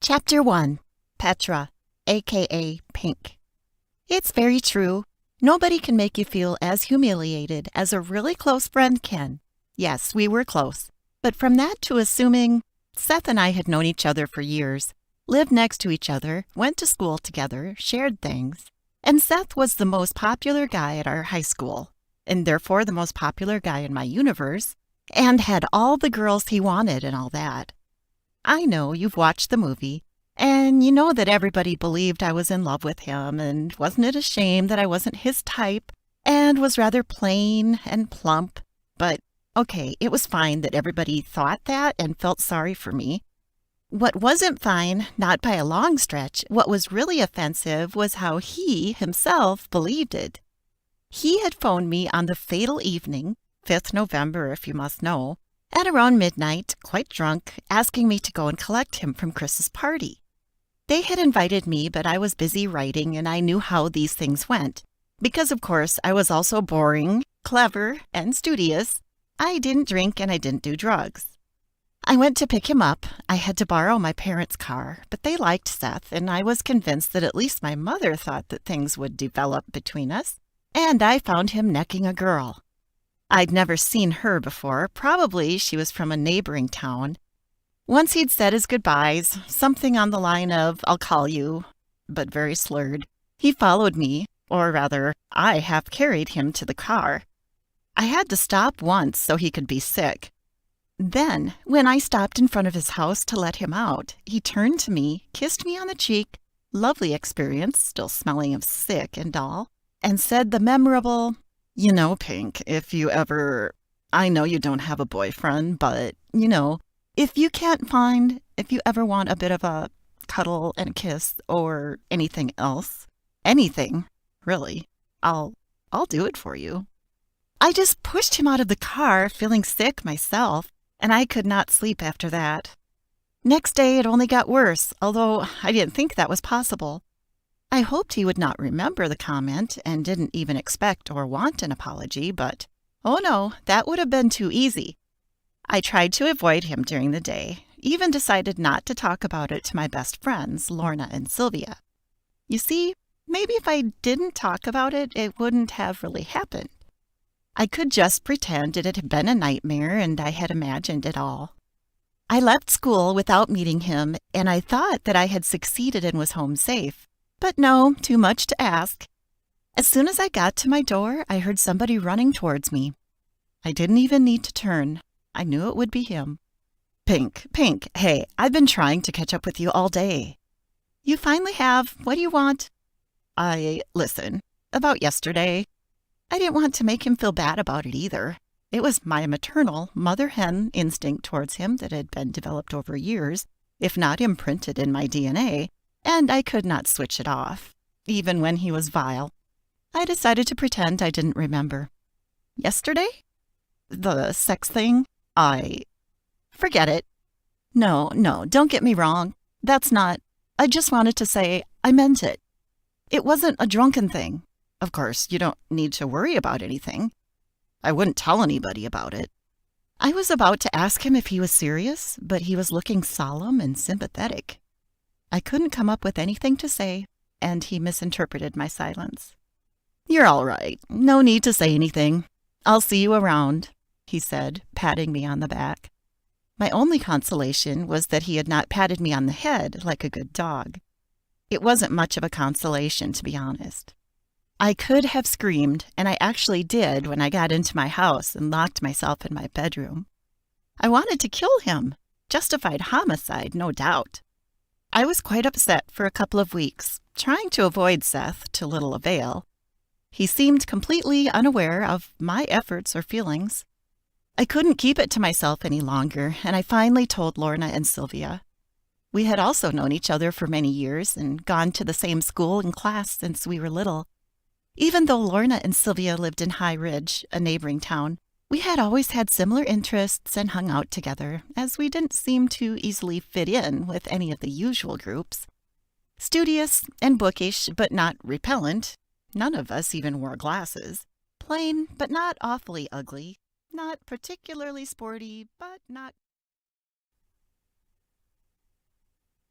Chapter 1. Petra, a.k.a. Pink. It's very true. Nobody can make you feel as humiliated as a really close friend can. Yes, we were close. But from that to assuming Seth and I had known each other for years, lived next to each other, went to school together, shared things, and Seth was the most popular guy at our high school, and therefore the most popular guy in my universe, and had all the girls he wanted and all that. I know you've watched the movie, and you know that everybody believed I was in love with him, and wasn't it a shame that I wasn't his type, and was rather plain and plump, but okay, it was fine that everybody thought that and felt sorry for me. What wasn't fine, not by a long stretch, what was really offensive was how he himself believed it. He had phoned me on the fatal evening, 5th November if you must know, at around midnight, quite drunk, asking me to go and collect him from Chris's party. They had invited me, but I was busy writing and I knew how these things went. Because, of course, I was also boring, clever, and studious. I didn't drink and I didn't do drugs. I went to pick him up. I had to borrow my parents' car, but they liked Seth, and I was convinced that at least my mother thought that things would develop between us, and I found him necking a girl. I'd never seen her before. Probably she was from a neighboring town. Once he'd said his goodbyes, something on the line of, "I'll call you," but very slurred, he followed me, or rather, I half carried him to the car. I had to stop once so he could be sick. Then, when I stopped in front of his house to let him out, he turned to me, kissed me on the cheek, lovely experience, still smelling of sick and all, and said the memorable, "You know, Pink, if you ever, I know you don't have a boyfriend, but, if you ever want a bit of a cuddle and a kiss or anything else, anything, really, I'll do it for you." I just pushed him out of the car, feeling sick myself, and I could not sleep after that. Next day it only got worse, although I didn't think that was possible. I hoped he would not remember the comment and didn't even expect or want an apology, but, oh no, that would have been too easy. I tried to avoid him during the day, even decided not to talk about it to my best friends, Lorna and Sylvia. You see, maybe if I didn't talk about it, it wouldn't have really happened. I could just pretend it had been a nightmare and I had imagined it all. I left school without meeting him, and I thought that I had succeeded and was home safe. But no, too much to ask. As soon as I got to my door, I heard somebody running towards me. I didn't even need to turn. I knew it would be him. Pink, hey, I've been trying to catch up with you all day." "You finally have. What do you want?" Listen, about yesterday, I didn't want to make him feel bad about it either. It was my maternal mother-hen instinct towards him that had been developed over years, if not imprinted in my DNA, and I could not switch it off, even when he was vile. I decided to pretend I didn't remember. "Yesterday? The sex thing? Forget it. No, don't get me wrong. That's not... I just wanted to say I meant it. It wasn't a drunken thing. Of course, you don't need to worry about anything. I wouldn't tell anybody about it." I was about to ask him if he was serious, but he was looking solemn and sympathetic. I couldn't come up with anything to say, and he misinterpreted my silence. "You're all right. No need to say anything. I'll see you around," he said, patting me on the back. My only consolation was that he had not patted me on the head like a good dog. It wasn't much of a consolation, to be honest. I could have screamed, and I actually did when I got into my house and locked myself in my bedroom. I wanted to kill him. Justified homicide, no doubt. I was quite upset for a couple of weeks, trying to avoid Seth to little avail. He seemed completely unaware of my efforts or feelings. I couldn't keep it to myself any longer, and I finally told Lorna and Sylvia. We had also known each other for many years and gone to the same school and class since we were little. Even though Lorna and Sylvia lived in High Ridge, a neighboring town, we had always had similar interests and hung out together, as we didn't seem to easily fit in with any of the usual groups. Studious and bookish, but not repellent. None of us even wore glasses. Plain, but not awfully ugly. Not particularly sporty, but not